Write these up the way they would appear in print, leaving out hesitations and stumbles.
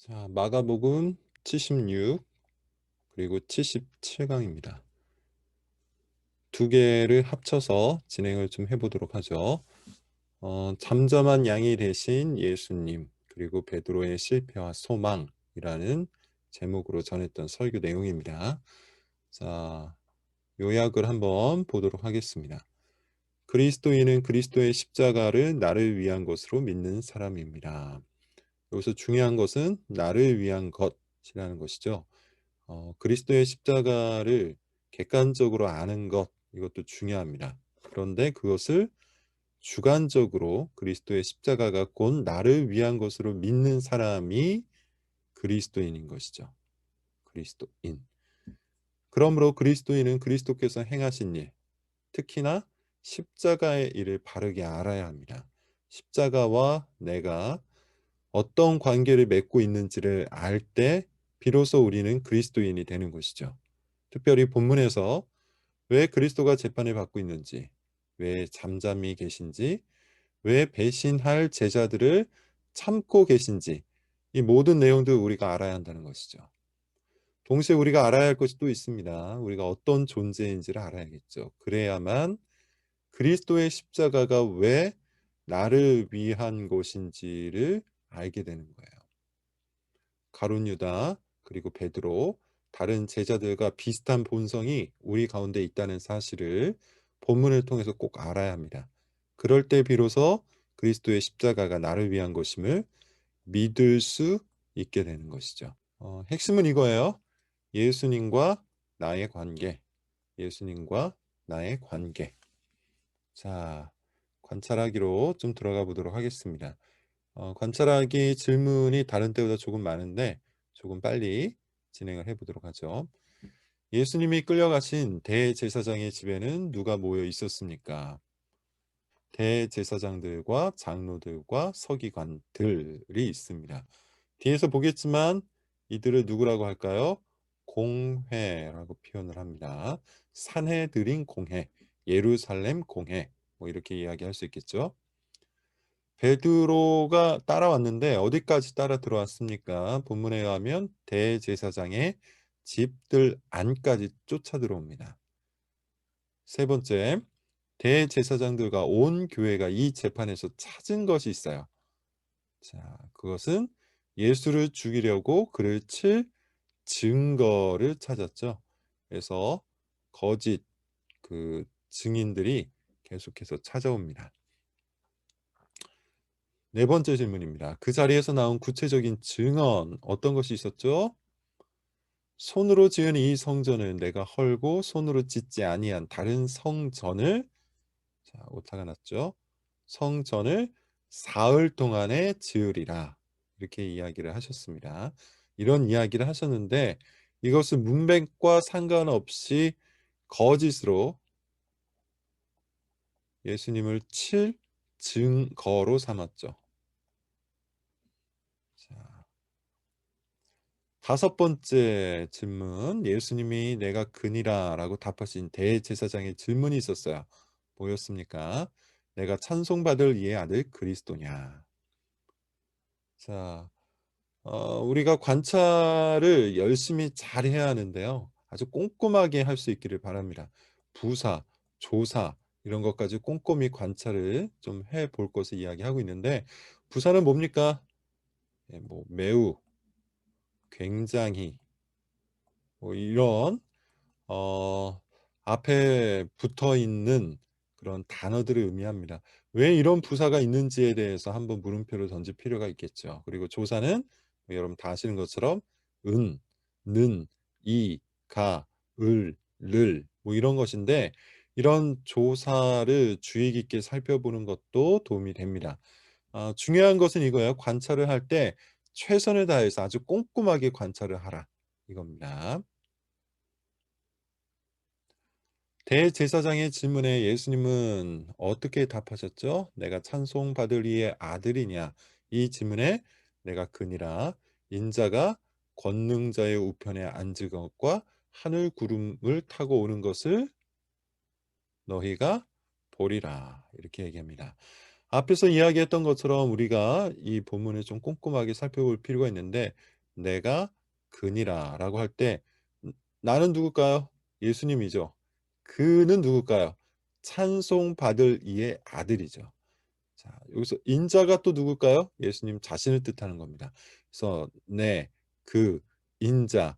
자, 마가복음 76 그리고 77강입니다. 두 개를 합쳐서 진행을 좀 해보도록 하죠. 잠잠한 양이 되신 예수님 그리고 베드로의 실패와 소망이라는 제목으로 전했던 설교 내용입니다. 자, 요약을 한번 보도록 하겠습니다. 그리스도인은 그리스도의 십자가를 나를 위한 것으로 믿는 사람입니다. 여기서 중요한 것은 나를 위한 것이라는 것이죠. 그리스도의 십자가를 객관적으로 아는 것, 이것도 중요합니다. 그런데 그것을 주관적으로 그리스도의 십자가가 곧 나를 위한 것으로 믿는 사람이 그리스도인인 것이죠. 그리스도인. 그러므로 그리스도인은 그리스도께서 행하신 일, 특히나 십자가의 일을 바르게 알아야 합니다. 십자가와 내가 어떤 관계를 맺고 있는지를 알 때 비로소 우리는 그리스도인이 되는 것이죠. 특별히 본문에서 왜 그리스도가 재판을 받고 있는지, 왜 잠잠히 계신지, 왜 배신할 제자들을 참고 계신지, 이 모든 내용들 우리가 알아야 한다는 것이죠. 동시에 우리가 알아야 할 것이 또 있습니다. 우리가 어떤 존재인지를 알아야겠죠. 그래야만 그리스도의 십자가가 왜 나를 위한 것인지를 알게 되는 거예요. 가룟 유다 그리고 베드로, 다른 제자들과 비슷한 본성이 우리 가운데 있다는 사실을 본문을 통해서 꼭 알아야 합니다. 그럴 때 비로소 그리스도의 십자가가 나를 위한 것임을 믿을 수 있게 되는 것이죠. 핵심은 이거예요. 예수님과 나의 관계. 예수님과 나의 관계. 자, 관찰하기로 좀 들어가 보도록 하겠습니다. 관찰하기 질문이 다른 때보다 조금 많은데 조금 빨리 진행을 해보도록 하죠. 예수님이 끌려가신 대제사장의 집에는 누가 모여 있었습니까? 대제사장들과 장로들과 서기관들이 있습니다. 뒤에서 보겠지만 이들을 누구라고 할까요? 공회라고 표현을 합니다. 산헤드린 공회, 예루살렘 공회, 뭐 이렇게 이야기할 수 있겠죠. 베드로가 따라왔는데 어디까지 따라 들어왔습니까? 본문에 의하면 대제사장의 집들 안까지 쫓아 들어옵니다. 세 번째, 대제사장들과 온 교회가 이 재판에서 찾은 것이 있어요. 자, 그것은 예수를 죽이려고 그를 칠 증거를 찾았죠. 그래서 거짓 증인들이 계속해서 찾아옵니다. 네 번째 질문입니다. 그 자리에서 나온 구체적인 증언 어떤 것이 있었죠? 손으로 지은 이 성전을 내가 헐고 손으로 짓지 아니한 다른 성전을, 자, 오타가 났죠. 성전을 사흘 동안에 지으리라. 이렇게 이야기를 하셨습니다. 이런 이야기를 하셨는데 이것은 문맥과 상관없이 거짓으로 예수님을 칠 증거로 삼았죠. 자, 다섯 번째 질문, 예수님이 내가 그니라라고 답하신 대제사장의 질문이 있었어요. 뭐였습니까? 내가 찬송받을 이의 아들 그리스도냐. 자, 우리가 관찰을 열심히 잘 해야 하는데요. 아주 꼼꼼하게 할 수 있기를 바랍니다. 부사, 조사 이런 것까지 꼼꼼히 관찰을 좀 해볼 것을 이야기하고 있는데 부사는 뭡니까? 뭐 매우, 굉장히 뭐 이런 앞에 붙어 있는 그런 단어들을 의미합니다. 왜 이런 부사가 있는지에 대해서 한번 물음표를 던질 필요가 있겠죠. 그리고 조사는 뭐 여러분 다 아시는 것처럼 은, 는, 이, 가, 을, 를 뭐 이런 것인데 이런 조사를 주의 깊게 살펴보는 것도 도움이 됩니다. 중요한 것은 이거예요. 관찰을 할 때 최선을 다해서 아주 꼼꼼하게 관찰을 하라 이겁니다. 대제사장의 질문에 예수님은 어떻게 답하셨죠? 내가 찬송받을 이의 아들이냐? 이 질문에 내가 그니라 인자가 권능자의 우편에 앉은 것과 하늘 구름을 타고 오는 것을 너희가 보리라. 이렇게 얘기합니다. 앞에서 이야기했던 것처럼 우리가 이 본문을 좀 꼼꼼하게 살펴볼 필요가 있는데 내가 그니라라고 할 때 나는 누굴까요? 예수님이죠. 그는 누굴까요? 찬송받을 이의 아들이죠. 자, 여기서 인자가 또 누굴까요? 예수님 자신을 뜻하는 겁니다. 그래서 그, 인자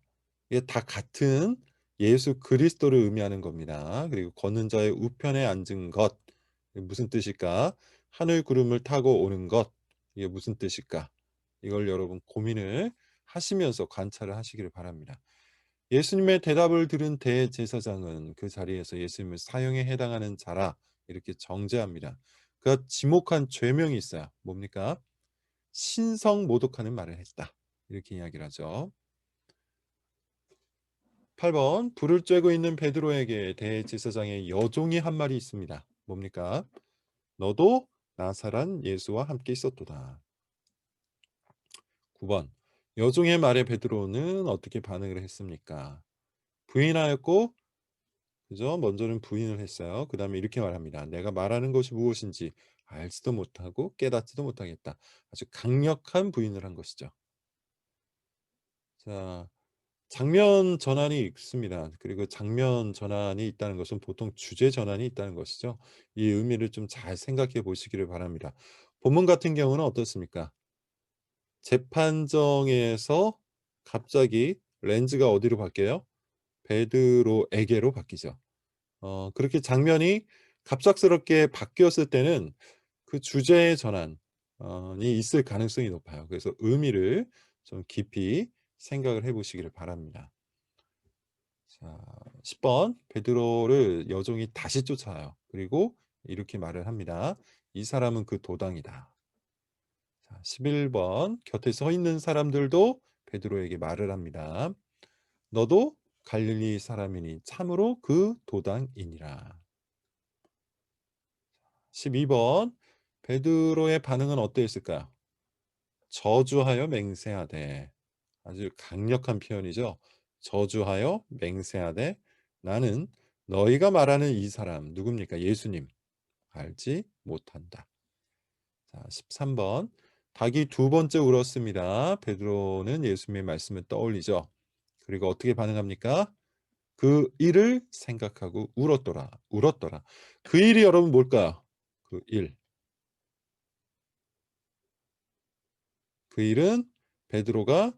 이게 다 같은 예수 그리스도를 의미하는 겁니다. 그리고 걷는 자의 우편에 앉은 것 이게 무슨 뜻일까? 하늘 구름을 타고 오는 것 이게 무슨 뜻일까? 이걸 여러분 고민을 하시면서 관찰을 하시기를 바랍니다. 예수님의 대답을 들은 대제사장은 그 자리에서 예수님을 사형에 해당하는 자라 이렇게 정죄합니다. 그가 지목한 죄명이 있어요. 뭡니까? 신성 모독하는 말을 했다. 이렇게 이야기를 하죠. 8번 불을 쬐고 있는 베드로에게 대제사장의 여종이 한 말이 있습니다. 뭡니까? 너도 나사란 예수와 함께 있었도다. 9번 여종의 말에 베드로는 어떻게 반응을 했습니까? 부인하였고 그죠? 먼저는 부인을 했어요. 그다음에 이렇게 말합니다. 내가 말하는 것이 무엇인지 알지도 못하고 깨닫지도 못하겠다. 아주 강력한 부인을 한 것이죠. 자, 장면 전환이 있습니다. 그리고 장면 전환이 있다는 것은 보통 주제 전환이 있다는 것이죠. 이 의미를 좀 잘 생각해 보시기를 바랍니다. 본문 같은 경우는 어떻습니까? 재판정에서 갑자기 렌즈가 어디로 바뀌어요? 베드로에게로 바뀌죠. 그렇게 장면이 갑작스럽게 바뀌었을 때는 그 주제의 전환이 있을 가능성이 높아요. 그래서 의미를 좀 깊이 생각을 해 보시기를 바랍니다. 자, 10번 베드로를 여종이 다시 쫓아와요. 그리고 이렇게 말을 합니다. 이 사람은 그 도당이다. 자, 11번 곁에 서 있는 사람들도 베드로에게 말을 합니다. 너도 갈릴리 사람이니 참으로 그 도당이니라. 12번 베드로의 반응은 어떠했을까요? 저주하여 맹세하되 아주 강력한 표현이죠. 저주하여 맹세하되 나는 너희가 말하는 이 사람 누굽니까? 예수님 알지 못한다. 자, 13번 닭이 두 번째 울었습니다. 베드로는 예수님의 말씀을 떠올리죠. 그리고 어떻게 반응합니까? 그 일을 생각하고 울었더라. 울었더라. 그 일이 여러분 뭘까요? 그 일. 그 일은 베드로가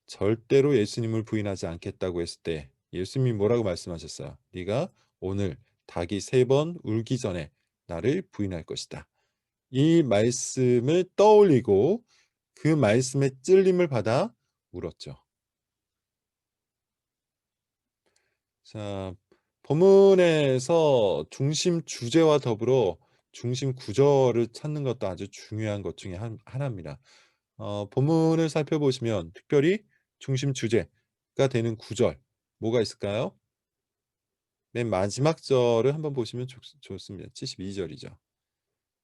절대로 예수님을 부인하지 않겠다고 했을 때 예수님이 뭐라고 말씀하셨어요? 네가 오늘 닭이 세 번 울기 전에 나를 부인할 것이다. 이 말씀을 떠올리고 그 말씀의 찔림을 받아 울었죠. 자, 본문에서 중심 주제와 더불어 중심 구절을 찾는 것도 아주 중요한 것 중에 하나입니다. 본문을 살펴보시면 특별히 중심 주제가 되는 구절 뭐가 있을까요? 맨 마지막 절을 한번 보시면 좋습니다. 72절이죠.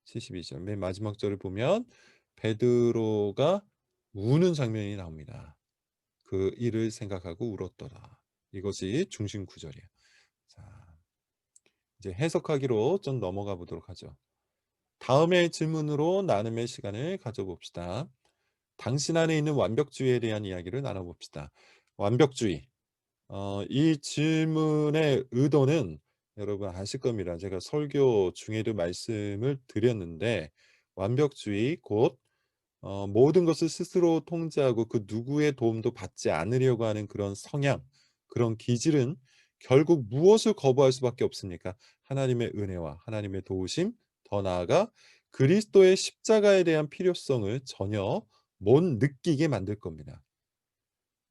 72절 맨 마지막 절을 보면 베드로가 우는 장면이 나옵니다. 그 일을 생각하고 울었더라. 이것이 중심 구절이에요. 자, 이제 해석하기로 좀 넘어가 보도록 하죠. 다음의 질문으로 나눔의 시간을 가져봅시다. 당신 안에 있는 완벽주의에 대한 이야기를 나눠봅시다. 완벽주의. 이 질문의 의도는 여러분 아실 겁니다. 제가 설교 중에도 말씀을 드렸는데 완벽주의 곧 모든 것을 스스로 통제하고 그 누구의 도움도 받지 않으려고 하는 그런 성향, 그런 기질은 결국 무엇을 거부할 수밖에 없습니까? 하나님의 은혜와 하나님의 도우심, 더 나아가 그리스도의 십자가에 대한 필요성을 전혀 못 느끼게 만들 겁니다.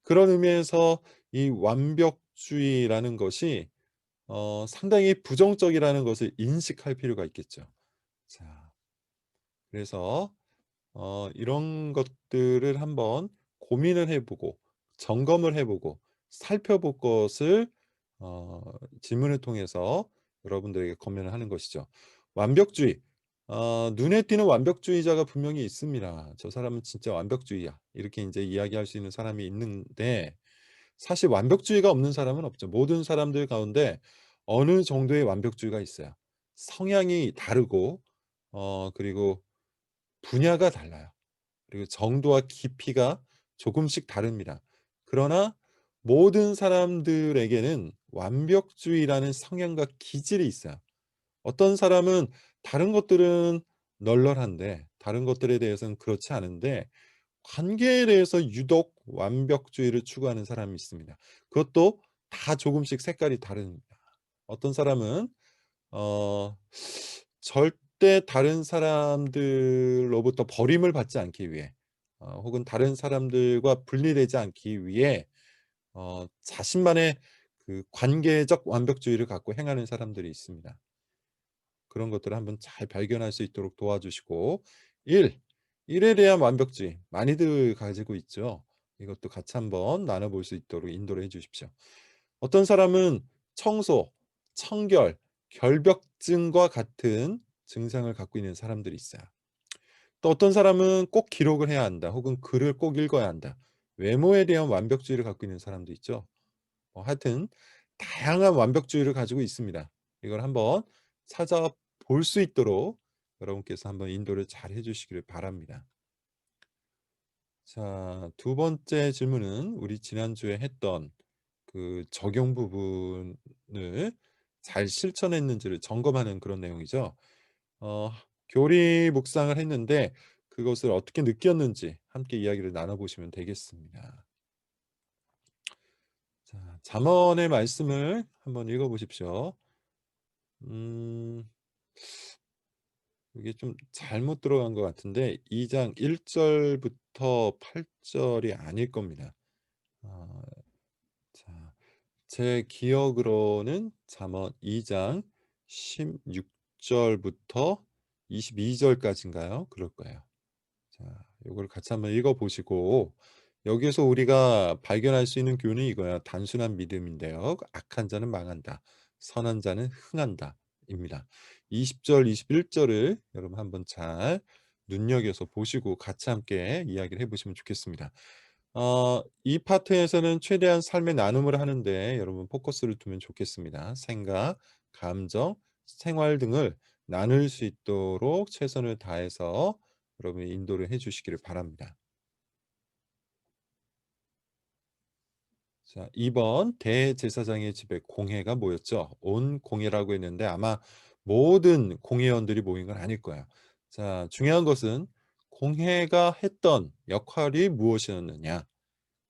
그런 의미에서 이 완벽주의라는 것이 상당히 부정적이라는 것을 인식할 필요가 있겠죠. 자, 그래서 이런 것들을 한번 고민을 해보고 점검을 해보고 살펴볼 것을 어, 질문을 통해서 여러분들에게 권면을 하는 것이죠. 완벽주의. 눈에 띄는 완벽주의자가 분명히 있습니다. 저 사람은 진짜 완벽주의야. 이렇게 이제 이야기할 수 있는 사람이 있는데 사실 완벽주의가 없는 사람은 없죠. 모든 사람들 가운데 어느 정도의 완벽주의가 있어요. 성향이 다르고 그리고 분야가 달라요. 그리고 정도와 깊이가 조금씩 다릅니다. 그러나 모든 사람들에게는 완벽주의라는 성향과 기질이 있어요. 어떤 사람은 다른 것들은 널널한데 다른 것들에 대해서는 그렇지 않은데 관계에 대해서 유독 완벽주의를 추구하는 사람이 있습니다. 그것도 다 조금씩 색깔이 다릅니다. 어떤 사람은 어 절대 다른 사람들로부터 버림을 받지 않기 위해 혹은 다른 사람들과 분리되지 않기 위해 자신만의 그 관계적 완벽주의를 갖고 행하는 사람들이 있습니다. 그런 것들을 한번 잘 발견할 수 있도록 도와주시고 1. 일에 대한 완벽주의 많이들 가지고 있죠. 이것도 같이 한번 나눠 볼 수 있도록 인도를 해 주십시오. 어떤 사람은 청소, 청결, 결벽증과 같은 증상을 갖고 있는 사람들이 있어요. 또 어떤 사람은 꼭 기록을 해야 한다. 혹은 글을 꼭 읽어야 한다. 외모에 대한 완벽주의를 갖고 있는 사람도 있죠. 하여튼 다양한 완벽주의를 가지고 있습니다. 이걸 한번 찾아볼 수 있도록 여러분께서 한번 인도를 잘 해 주시기를 바랍니다. 자, 두 번째 질문은 우리 지난주에 했던 그 적용 부분을 잘 실천했는지를 점검하는 그런 내용이죠. 어 교리 묵상을 했는데 그것을 어떻게 느꼈는지 함께 이야기를 나눠 보시면 되겠습니다. 자, 잠언의 말씀을 한번 읽어 보십시오. 음 이게 좀 잘못 들어간 것 같은데 2장 1 절부터 8 절이 아닐 겁니다. 어 자, 제 기억으로는 잠언 2장 16 절부터 22 절까지인가요? 그럴 거예요. 자, 요거를 같이 한번 읽어 보시고 여기에서 우리가 발견할 수 있는 교훈이 이거야. 단순한 믿음인데요. 악한 자는 망한다. 선한 자는 흥한다. 입니다. 20 절, 21 절을 여러분 한번 잘 눈여겨서 보시고 같이 함께 이야기를 해 보시면 좋겠습니다. 이 파트에서는 최대한 삶의 나눔을 하는데 여러분 포커스를 두면 좋겠습니다. 생각, 감정, 생활 등을 나눌 수 있도록 최선을 다해서 여러분이 인도를 해 주시기를 바랍니다. 자, 2번 대제사장의 집에 공회가 모였죠. 온 공회라고 했는데 아마 모든 공회원들이 모인 건 아닐 거예요. 자, 중요한 것은 공회가 했던 역할이 무엇이었느냐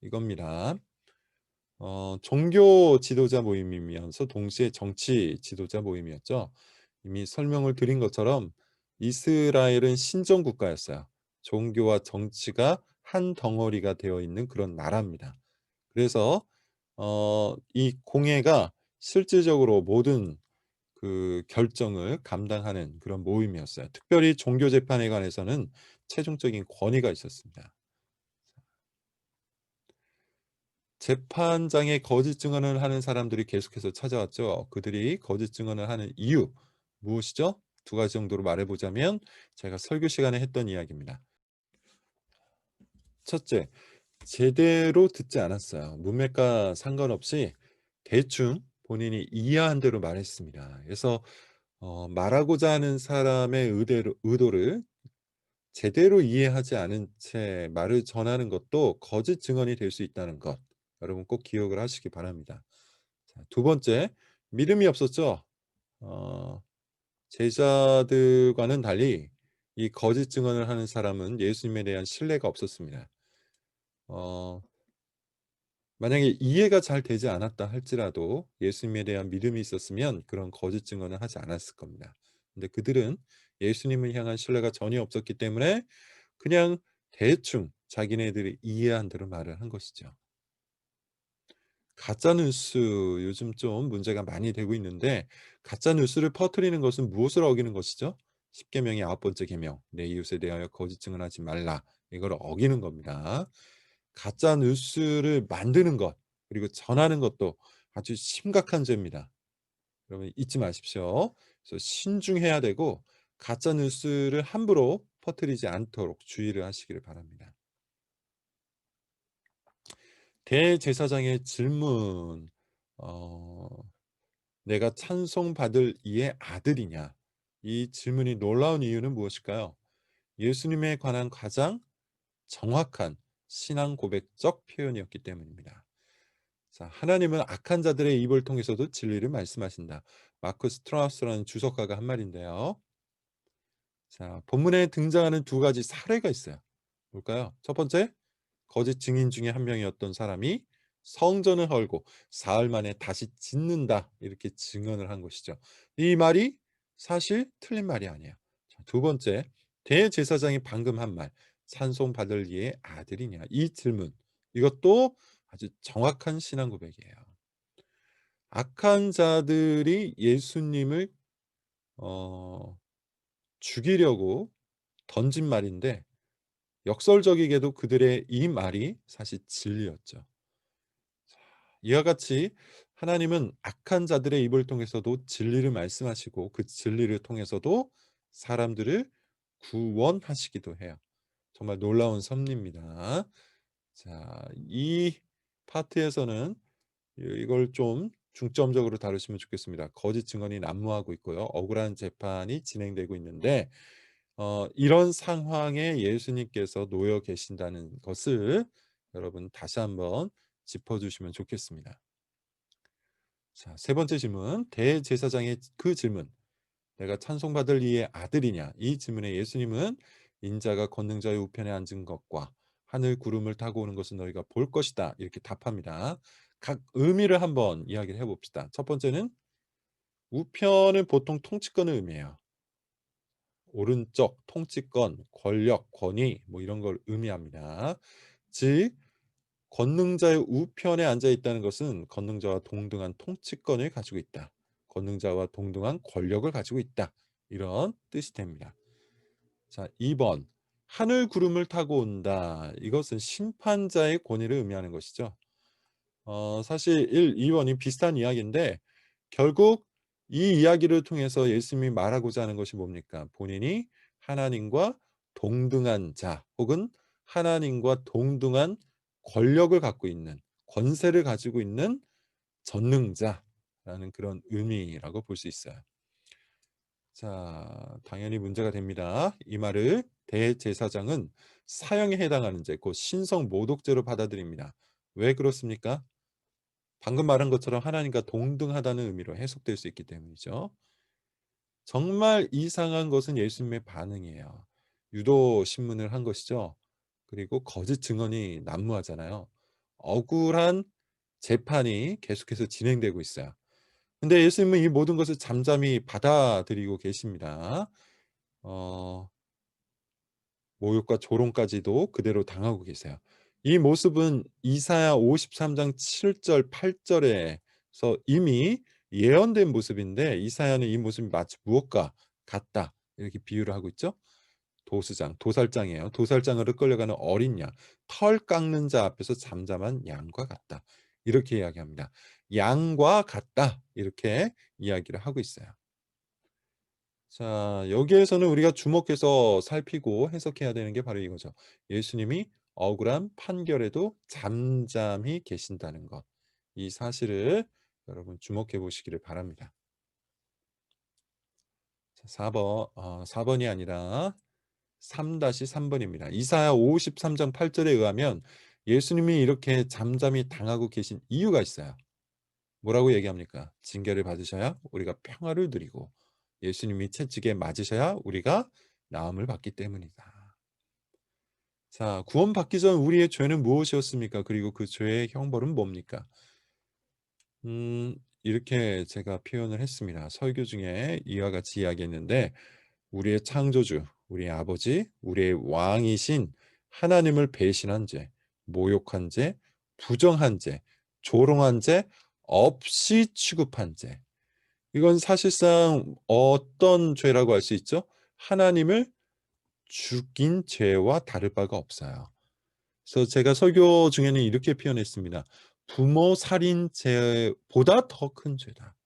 이겁니다. 종교 지도자 모임이면서 동시에 정치 지도자 모임이었죠. 이미 설명을 드린 것처럼 이스라엘은 신정 국가였어요. 종교와 정치가 한 덩어리가 되어 있는 그런 나라입니다. 그래서 이 공회가 실질적으로 모든 그 결정을 감당하는 그런 모임이었어요. 특별히 종교 재판에 관해서는 최종적인 권위가 있었습니다. 재판장에 거짓 증언을 하는 사람들이 계속해서 찾아왔죠. 그들이 거짓 증언을 하는 이유 무엇이죠? 두 가지 정도로 말해 보자면 제가 설교 시간에 했던 이야기입니다. 첫째, 제대로 듣지 않았어요. 문맥과 상관없이 대충 본인이 이해한 대로 말했습니다. 그래서 말하고자 하는 사람의 의도를 제대로 이해하지 않은 채 말을 전하는 것도 거짓 증언이 될 수 있다는 것 여러분 꼭 기억을 하시기 바랍니다. 자, 두 번째, 믿음이 없었죠. 어 제자들과는 달리 이 거짓 증언을 하는 사람은 예수님에 대한 신뢰가 없었습니다. 어 만약에 이해가 잘 되지 않았다 할지라도 예수님에 대한 믿음이 있었으면 그런 거짓 증언을 하지 않았을 겁니다. 근데 그들은 예수님을 향한 신뢰가 전혀 없었기 때문에 그냥 대충 자기네들이 이해한 대로 말을 한 것이죠. 가짜 뉴스 요즘 좀 문제가 많이 되고 있는데 가짜 뉴스를 퍼뜨리는 것은 무엇을 어기는 것이죠? 십계명의 아홉 번째 계명, 내 이웃에 대하여 거짓 증언하지 말라. 이걸 어기는 겁니다. 가짜 뉴스를 만드는 것 그리고 전하는 것도 아주 심각한 죄입니다. 여러분 잊지 마십시오. 그래서 신중해야 되고 가짜 뉴스를 함부로 퍼뜨리지 않도록 주의를 하시기를 바랍니다. 대제사장의 질문, 어, 내가 찬송받을 이의 아들이냐? 이 질문이 놀라운 이유는 무엇일까요? 예수님에 관한 가장 정확한 신앙 고백적 표현이었기 때문입니다. 자, 하나님은 악한 자들의 입을 통해서도 진리를 말씀하신다. 마크 스트라우스라는 주석가가 한 말인데요. 자, 본문에 등장하는 두 가지 사례가 있어요. 뭘까요? 첫 번째, 거짓 증인 중에 한 명이었던 사람이 성전을 헐고 사흘 만에 다시 짓는다 이렇게 증언을 한 것이죠. 이 말이 사실 틀린 말이 아니에요. 자, 두 번째, 대제사장이 방금 한 말, 찬송 받을 이의 아들이냐, 이 질문, 이것도 아주 정확한 신앙 고백이에요. 악한 자들이 예수님을 어, 죽이려고 던진 말인데 역설적이게도 그들의 이 말이 사실 진리였죠. 이와 같이 하나님은 악한 자들의 입을 통해서도 진리를 말씀하시고 그 진리를 통해서도 사람들을 구원하시기도 해요. 정말 놀라운 섭리입니다. 자, 이 파트에서는 이걸 좀 중점적으로 다루시면 좋겠습니다. 거짓 증언이 난무하고 있고요. 억울한 재판이 진행되고 있는데 이런 상황에 예수님께서 놓여 계신다는 것을 여러분 다시 한번 짚어주시면 좋겠습니다. 자, 세 번째 질문, 대제사장의 그 질문, 내가 찬송받을 이의 아들이냐? 이 질문에 예수님은 인자가 권능자의 우편에 앉은 것과 하늘 구름을 타고 오는 것을 너희가 볼 것이다 이렇게 답합니다. 각 의미를 한번 이야기를 해봅시다. 첫 번째는 우편은 보통 통치권을 의미해요. 오른쪽, 통치권, 권력, 권위 뭐 이런 걸 의미합니다. 즉 권능자의 우편에 앉아 있다는 것은 권능자와 동등한 통치권을 가지고 있다. 권능자와 동등한 권력을 가지고 있다. 이런 뜻이 됩니다. 자, 2번. 하늘 구름을 타고 온다. 이것은 심판자의 권위를 의미하는 것이죠. 사실 1, 2번이 비슷한 이야기인데 결국 이 이야기를 통해서 예수님이 말하고자 하는 것이 뭡니까? 본인이 하나님과 동등한 자 혹은 하나님과 동등한 권력을 갖고 있는 권세를 가지고 있는 전능자라는 그런 의미라고 볼 수 있어요. 자, 당연히 문제가 됩니다. 이 말을 대제사장은 사형에 해당하는 죄, 곧 신성 모독죄로 받아들입니다. 왜 그렇습니까? 방금 말한 것처럼 하나님과 동등하다는 의미로 해석될 수 있기 때문이죠. 정말 이상한 것은 예수님의 반응이에요. 유도 신문을 한 것이죠. 그리고 거짓 증언이 난무하잖아요. 억울한 재판이 계속해서 진행되고 있어요. 근데 예수님은 이 모든 것을 잠잠히 받아들이고 계십니다. 어, 모욕과 조롱까지도 그대로 당하고 계세요. 이 모습은 이사야 53장 7절 8절에서 이미 예언된 모습인데 이사야는 이 모습이 마치 무엇과 같다 이렇게 비유를 하고 있죠. 도수장, 도살장이에요. 도살장으로 끌려가는 어린 양, 털 깎는 자 앞에서 잠잠한 양과 같다. 이렇게 이야기합니다. 양과 같다 이렇게 이야기를 하고 있어요. 자, 여기에서는 우리가 주목해서 살피고 해석해야 되는 게 바로 이거죠. 예수님이 억울한 판결에도 잠잠히 계신다는 것. 이 사실을 여러분 주목해 보시기를 바랍니다. 자, 4번이 아니라 3-3번입니다. 이사야 53장 8절에 의하면 예수님이 이렇게 잠잠히 당하고 계신 이유가 있어요. 뭐라고 얘기합니까? 징계를 받으셔야 우리가 평화를 누리고 예수님이 채찍에 맞으셔야 우리가 나음을 받기 때문이다. 자, 구원받기 전 우리의 죄는 무엇이었습니까? 그리고 그 죄의 형벌은 뭡니까? 이렇게 제가 표현을 했습니다. 설교 중에 이와 같이 이야기했는데 우리의 창조주, 우리의 아버지, 우리의 왕이신 하나님을 배신한 죄, 모욕한 죄, 부정한 죄, 조롱한 죄, 없이 취급한 죄. 이건 사실상 어떤 죄라고 할 수 있죠? 하나님을 죽인 죄와 다를 바가 없어요. 그래서 제가 설교 중에는 이렇게 표현했습니다. 부모 살인 죄보다 더 큰 죄다.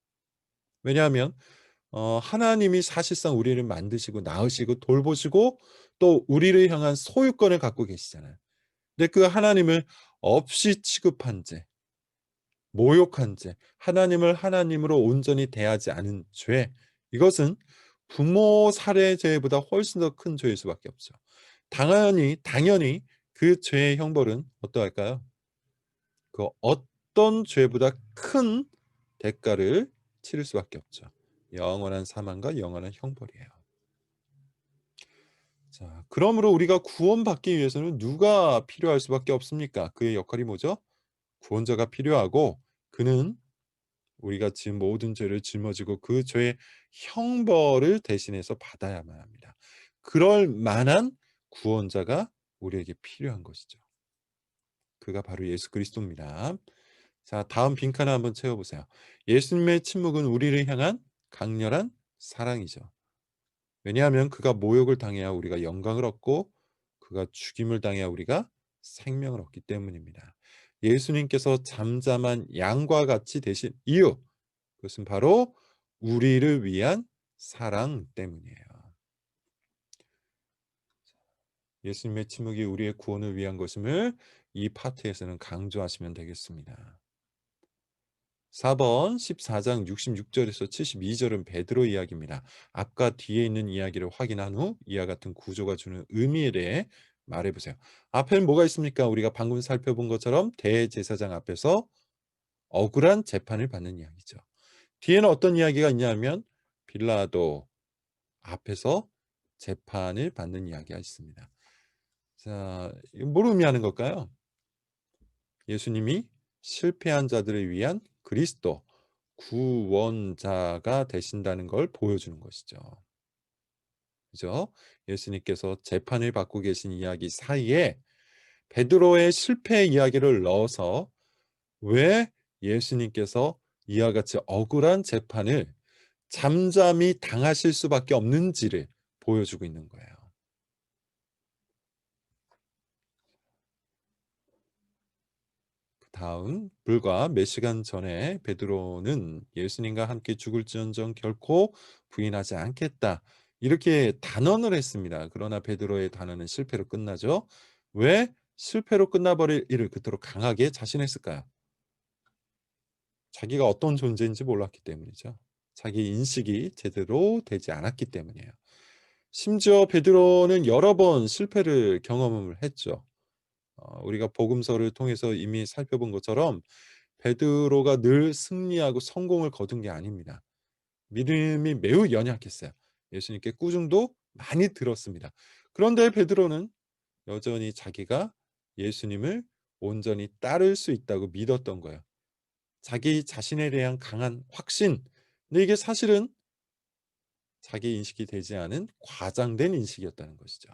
왜냐하면 하나님이 사실상 우리를 만드시고 낳으시고 돌보시고 또 우리를 향한 소유권을 갖고 계시잖아요. 근데 그 하나님을 없이 취급한 죄, 모욕한 죄, 하나님을 하나님으로 온전히 대하지 않은 죄, 이것은 부모 살해죄보다 훨씬 더 큰 죄일 수밖에 없죠. 당연히 그 죄의 형벌은 어떠할까요? 그 어떤 죄보다 큰 대가를 치를 수밖에 없죠. 영원한 사망과 영원한 형벌이에요. 자, 그러므로 우리가 구원받기 위해서는 누가 필요할 수밖에 없습니까? 그의 역할이 뭐죠? 구원자가 필요하고, 그는 우리가 지은 모든 죄를 짊어지고 그 죄의 형벌을 대신해서 받아야만 합니다. 그럴 만한 구원자가 우리에게 필요한 것이죠. 그가 바로 예수 그리스도입니다. 자, 다음 빈칸을 한번 채워보세요. 예수님의 침묵은 우리를 향한 강렬한 사랑이죠. 왜냐하면 그가 모욕을 당해야 우리가 영광을 얻고, 그가 죽임을 당해야 우리가 생명을 얻기 때문입니다. 예수님께서 잠잠한 양과 같이 되신 이유, 그것은 바로 우리를 위한 사랑 때문이에요. 예수님의 침묵이 우리의 구원을 위한 것임을 이 파트에서는 강조하시면 되겠습니다. 4번 14장 66절에서 72절은 베드로 이야기입니다. 앞과 뒤에 있는 이야기를 확인한 후 이와 같은 구조가 주는 의미에 대해 말해보세요. 앞에는 뭐가 있습니까? 우리가 방금 살펴본 것처럼 대제사장 앞에서 억울한 재판을 받는 이야기죠. 뒤에는 어떤 이야기가 있냐면 빌라도 앞에서 재판을 받는 이야기가 있습니다. 자, 뭘 의미하는 걸까요? 예수님이 실패한 자들을 위한 그리스도 구원자가 되신다는 걸 보여주는 것이죠. 그죠? 예수님께서 재판을 받고 계신 이야기 사이에 베드로의 실패 이야기를 넣어서 왜 예수님께서 이와 같이 억울한 재판을 잠잠히 당하실 수밖에 없는지를 보여주고 있는 거예요. 다음 불과 몇 시간 전에 베드로는 예수님과 함께 죽을지언정 결코 부인하지 않겠다, 이렇게 단언을 했습니다. 그러나 베드로의 단언은 실패로 끝나죠. 왜 실패로 끝나버릴 일을 그토록 강하게 자신했을까요? 자기가 어떤 존재인지 몰랐기 때문이죠. 자기 인식이 제대로 되지 않았기 때문이에요. 심지어 베드로는 여러 번 실패를 경험을 했죠. 우리가 복음서를 통해서 이미 살펴본 것처럼 베드로가 늘 승리하고 성공을 거둔 게 아닙니다. 믿음이 매우 연약했어요. 예수님께 꾸중도 많이 들었습니다. 그런데 베드로는 여전히 자기가 예수님을 온전히 따를 수 있다고 믿었던 거예요. 자기 자신에 대한 강한 확신. 근데 이게 사실은 자기 인식이 되지 않은 과장된 인식이었다는 것이죠.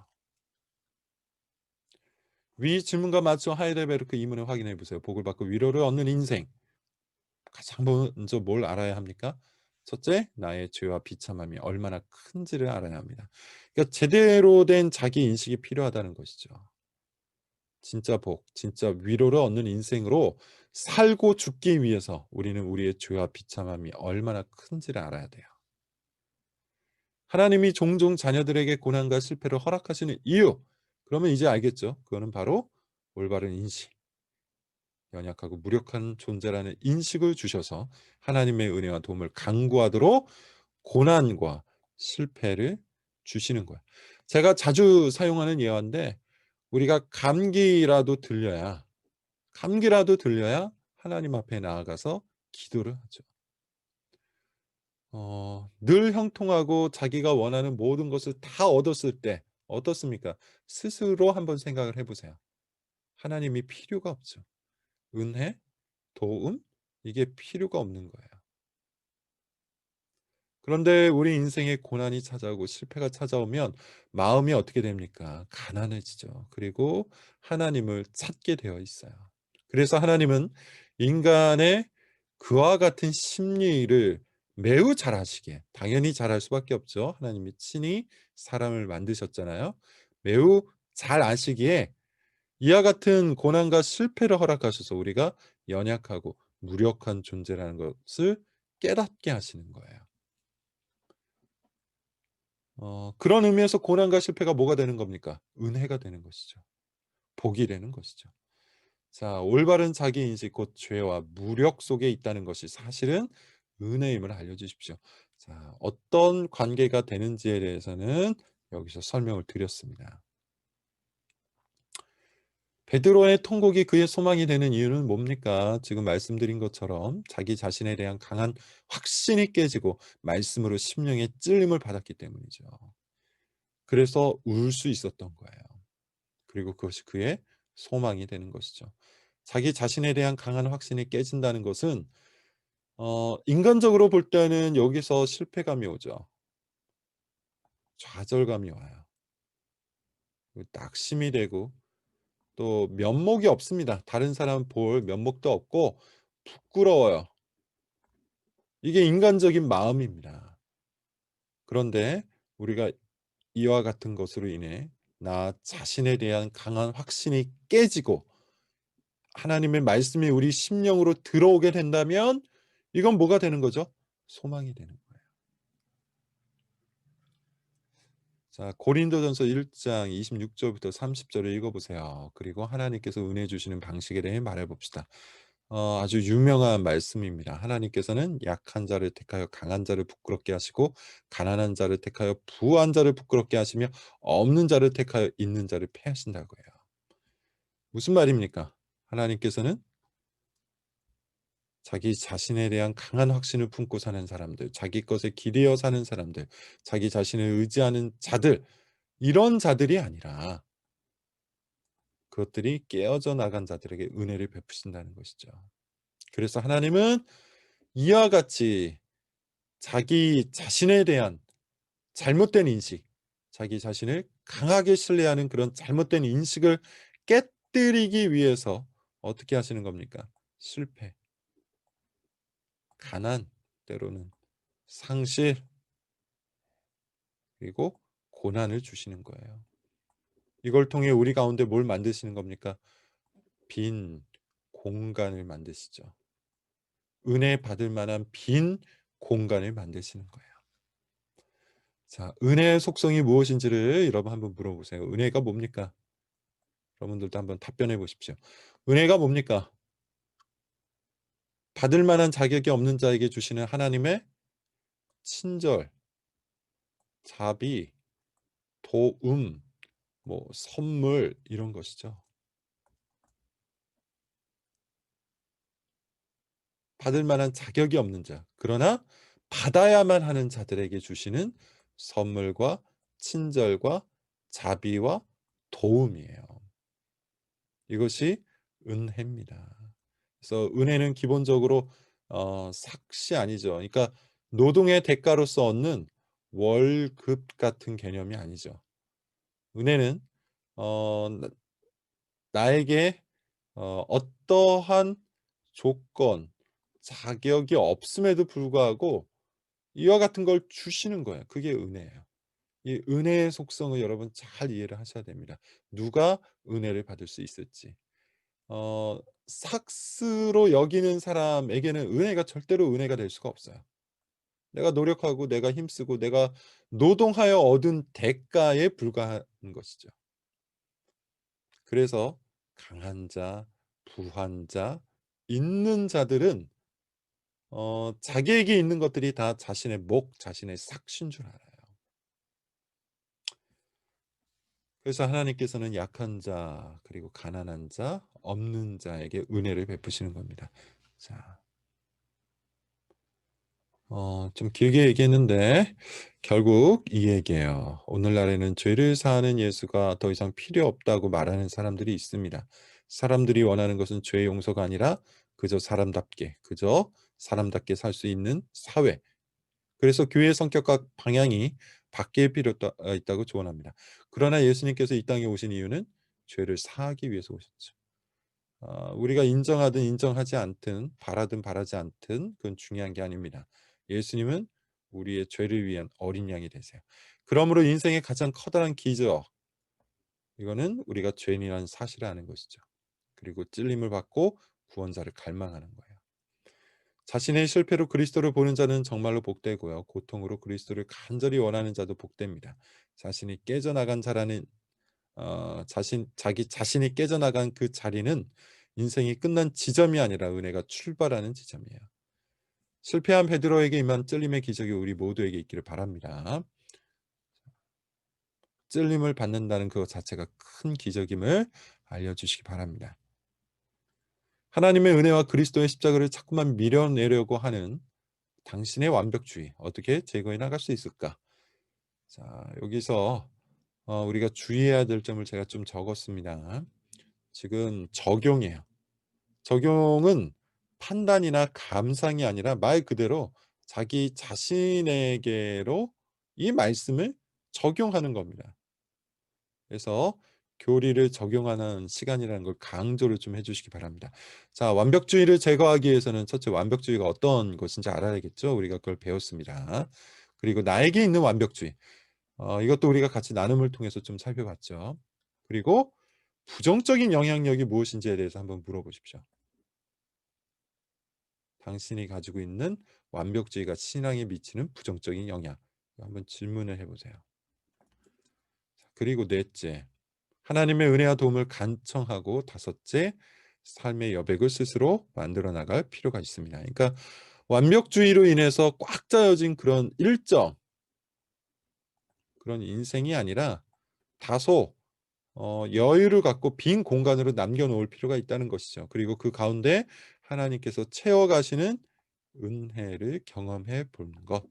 위 질문과 맞춰 하이델베르크 이문을 확인해 보세요. 복을 받고 위로를 얻는 인생. 가장 먼저 뭘 알아야 합니까? 첫째, 나의 죄와 비참함이 얼마나 큰지를 알아야 합니다. 그러니까 제대로 된 자기 인식이 필요하다는 것이죠. 진짜 복, 진짜 위로를 얻는 인생으로 살고 죽기 위해서 우리는 우리의 죄와 비참함이 얼마나 큰지를 알아야 돼요. 하나님이 종종 자녀들에게 고난과 실패를 허락하시는 이유, 그러면 이제 알겠죠. 그거는 바로 올바른 인식, 연약하고 무력한 존재라는 인식을 주셔서 하나님의 은혜와 도움을 간구하도록 고난과 실패를 주시는 거예요. 제가 자주 사용하는 예화인데, 우리가 감기라도 들려야 하나님 앞에 나아가서 기도를 하죠. 늘 형통하고 자기가 원하는 모든 것을 다 얻었을 때 어떻습니까? 스스로 한번 생각을 해보세요. 하나님이 필요가 없죠. 은혜, 도움, 이게 필요가 없는 거예요. 그런데 우리 인생에 고난이 찾아오고 실패가 찾아오면 마음이 어떻게 됩니까? 가난해지죠. 그리고 하나님을 찾게 되어 있어요. 그래서 하나님은 인간의 그와 같은 심리를 매우 잘 아시기에, 당연히 잘할 수밖에 없죠. 하나님이 친히 사람을 만드셨잖아요. 매우 잘 아시기에 이와 같은 고난과 실패를 허락하셔서 우리가 연약하고 무력한 존재라는 것을 깨닫게 하시는 거예요. 그런 의미에서 고난과 실패가 뭐가 되는 겁니까? 은혜가 되는 것이죠. 복이 되는 것이죠. 자, 올바른 자기인식 곧 죄와 무력 속에 있다는 것이 사실은 은혜임을 알려주십시오. 자, 어떤 관계가 되는지에 대해서는 여기서 설명을 드렸습니다. 베드로의 통곡이 그의 소망이 되는 이유는 뭡니까? 지금 말씀드린 것처럼 자기 자신에 대한 강한 확신이 깨지고 말씀으로 심령의 찔림을 받았기 때문이죠. 그래서 울 수 있었던 거예요. 그리고 그것이 그의 소망이 되는 것이죠. 자기 자신에 대한 강한 확신이 깨진다는 것은 인간적으로 볼 때는 여기서 실패감이 오죠. 좌절감이 와요. 낙심이 되고 또 면목이 없습니다. 다른 사람 볼 면목도 없고 부끄러워요. 이게 인간적인 마음입니다. 그런데 우리가 이와 같은 것으로 인해 나 자신에 대한 강한 확신이 깨지고 하나님의 말씀이 우리 심령으로 들어오게 된다면 이건 뭐가 되는 거죠? 소망이 되는 거예요. 자, 고린도전서 1장 26절부터 30절을 읽어보세요. 그리고 하나님께서 은혜 주시는 방식에 대해 말해봅시다. 아주 유명한 말씀입니다. 하나님께서는 약한 자를 택하여 강한 자를 부끄럽게 하시고 가난한 자를 택하여 부한 자를 부끄럽게 하시며 없는 자를 택하여 있는 자를 패하신다고 해요. 무슨 말입니까? 하나님께서는 자기 자신에 대한 강한 확신을 품고 사는 사람들, 자기 것에 기대어 사는 사람들, 자기 자신을 의지하는 자들, 이런 자들이 아니라 그것들이 깨어져 나간 자들에게 은혜를 베푸신다는 것이죠. 그래서 하나님은 이와 같이 자기 자신에 대한 잘못된 인식, 자기 자신을 강하게 신뢰하는 그런 잘못된 인식을 깨뜨리기 위해서 어떻게 하시는 겁니까? 실패, 가난, 때로는 상실, 그리고 고난을 주시는 거예요. 이걸 통해 우리 가운데 뭘 만드시는 겁니까? 빈 공간을 만드시죠. 은혜 받을 만한 빈 공간을 만드시는 거예요. 자, 은혜의 속성이 무엇인지를 여러분 한번 물어보세요. 은혜가 뭡니까? 여러분들도 한번 답변해 보십시오. 은혜가 뭡니까? 받을 만한 자격이 없는 자에게 주시는 하나님의 친절, 자비, 도움, 뭐 선물 이런 것이죠. 받을 만한 자격이 없는 자, 그러나 받아야만 하는 자들에게 주시는 선물과 친절과 자비와 도움이에요. 이것이 은혜입니다. 그래서 은혜는 기본적으로 삭시 아니죠. 그러니까 노동의 대가로서 얻는 월급 같은 개념이 아니죠. 은혜는 어, 나에게 어떠한 조건, 자격이 없음에도 불구하고 이와 같은 걸 주시는 거예요. 그게 은혜예요. 이 은혜의 속성을 여러분 잘 이해를 하셔야 됩니다. 누가 은혜를 받을 수 있을지. 삭스로 여기는 사람에게는 은혜가 절대로 은혜가 될 수가 없어요. 내가 노력하고 내가 힘쓰고 내가 노동하여 얻은 대가에 불과한 것이죠. 그래서 강한 자, 부한 자, 있는 자들은 자기에게 있는 것들이 다 자신의 목, 자신의 삭신 줄 알아요. 그래서 하나님께서는 약한 자, 그리고 가난한 자, 없는 자에게 은혜를 베푸시는 겁니다. 자, 좀 길게 얘기했는데 결국 이 얘기예요. 오늘날에는 죄를 사하는 예수가 더 이상 필요 없다고 말하는 사람들이 있습니다. 사람들이 원하는 것은 죄의 용서가 아니라 그저 사람답게 살 수 있는 사회. 그래서 교회의 성격과 방향이 바뀔 필요가 있다고 조언합니다. 그러나 예수님께서 이 땅에 오신 이유는 죄를 사하기 위해서 오셨죠. 우리가 인정하든 인정하지 않든 바라든 바라지 않든 그건 중요한 게 아닙니다. 예수님은 우리의 죄를 위한 어린 양이 되세요. 그러므로 인생의 가장 커다란 기적, 이거는 우리가 죄인이라는 사실을 아는 것이죠. 그리고 찔림을 받고 구원자를 갈망하는 거예요. 자신의 실패로 그리스도를 보는 자는 정말로 복되고요. 고통으로 그리스도를 간절히 원하는 자도 복됩니다. 자신이 깨져나간 자라는 자기 자신이 깨져나간 그 자리는 인생이 끝난 지점이 아니라 은혜가 출발하는 지점이에요. 실패한 베드로에게 임한 찔림의 기적이 우리 모두에게 있기를 바랍니다. 찔림을 받는다는 그것 자체가 큰 기적임을 알려주시기 바랍니다. 하나님의 은혜와 그리스도의 십자가를 자꾸만 밀어내려고 하는 당신의 완벽주의 어떻게 제거해 나갈 수 있을까? 자, 여기서 우리가 주의해야 될 점을 제가 좀 적었습니다. 지금 적용이에요. 적용은 판단이나 감상이 아니라 말 그대로 자기 자신에게로 이 말씀을 적용하는 겁니다. 그래서 교리를 적용하는 시간이라는 걸 강조를 좀 해주시기 바랍니다. 자, 완벽주의를 제거하기 위해서는 첫째 완벽주의가 어떤 것인지 알아야겠죠. 우리가 그걸 배웠습니다. 그리고 나에게 있는 완벽주의. 이것도 우리가 같이 나눔을 통해서 좀 살펴봤죠. 그리고 부정적인 영향력이 무엇인지에 대해서 한번 물어보십시오. 당신이 가지고 있는 완벽주의가 신앙에 미치는 부정적인 영향. 한번 질문을 해보세요. 그리고 넷째, 하나님의 은혜와 도움을 간청하고 다섯째, 삶의 여백을 스스로 만들어 나갈 필요가 있습니다. 그러니까 완벽주의로 인해서 꽉 짜여진 그런 일정, 그런 인생이 아니라 다소 여유를 갖고 빈 공간으로 남겨놓을 필요가 있다는 것이죠. 그리고 그 가운데 하나님께서 채워가시는 은혜를 경험해 보는 것.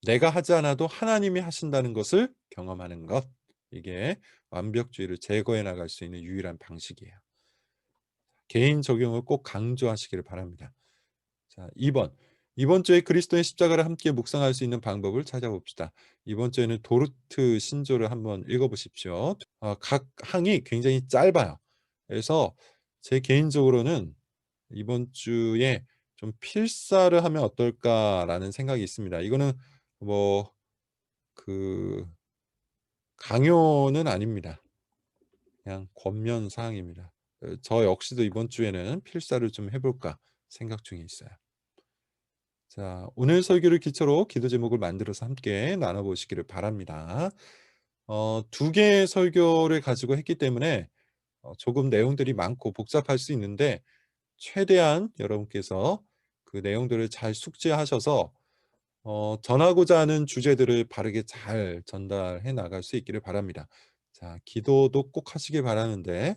내가 하지 않아도 하나님이 하신다는 것을 경험하는 것. 이게 완벽주의를 제거해 나갈 수 있는 유일한 방식이에요. 개인 적용을 꼭 강조하시기를 바랍니다. 자, 2번. 이번 주에 그리스도의 십자가를 함께 묵상할 수 있는 방법을 찾아봅시다. 이번 주에는 도르트 신조를 한번 읽어보십시오. 각 항이 굉장히 짧아요. 그래서 제 개인적으로는 이번 주에 좀 필사를 하면 어떨까라는 생각이 있습니다. 이거는 뭐 그 강요는 아닙니다. 그냥 권면 사항입니다. 저 역시도 이번 주에는 필사를 좀 해볼까 생각 중에 있어요. 자, 오늘 설교를 기초로 기도 제목을 만들어서 함께 나눠보시기를 바랍니다. 두 개의 설교를 가지고 했기 때문에 조금 내용들이 많고 복잡할 수 있는데 최대한 여러분께서 그 내용들을 잘 숙지하셔서 전하고자 하는 주제들을 바르게 잘 전달해 나갈 수 있기를 바랍니다. 자, 기도도 꼭 하시길 바라는데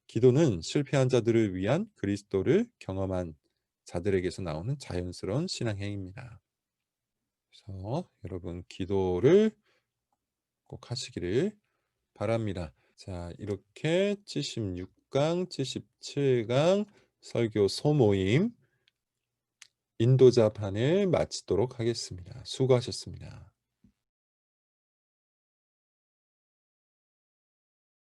기도는 실패한 자들을 위한 그리스도를 경험한 자들에게서 나오는 자연스러운 신앙 행위입니다. 그래서 여러분 기도를 꼭 하시기를 바랍니다. 자, 이렇게 76강, 77강 설교 소모임 인도자 판을 마치도록 하겠습니다. 수고하셨습니다.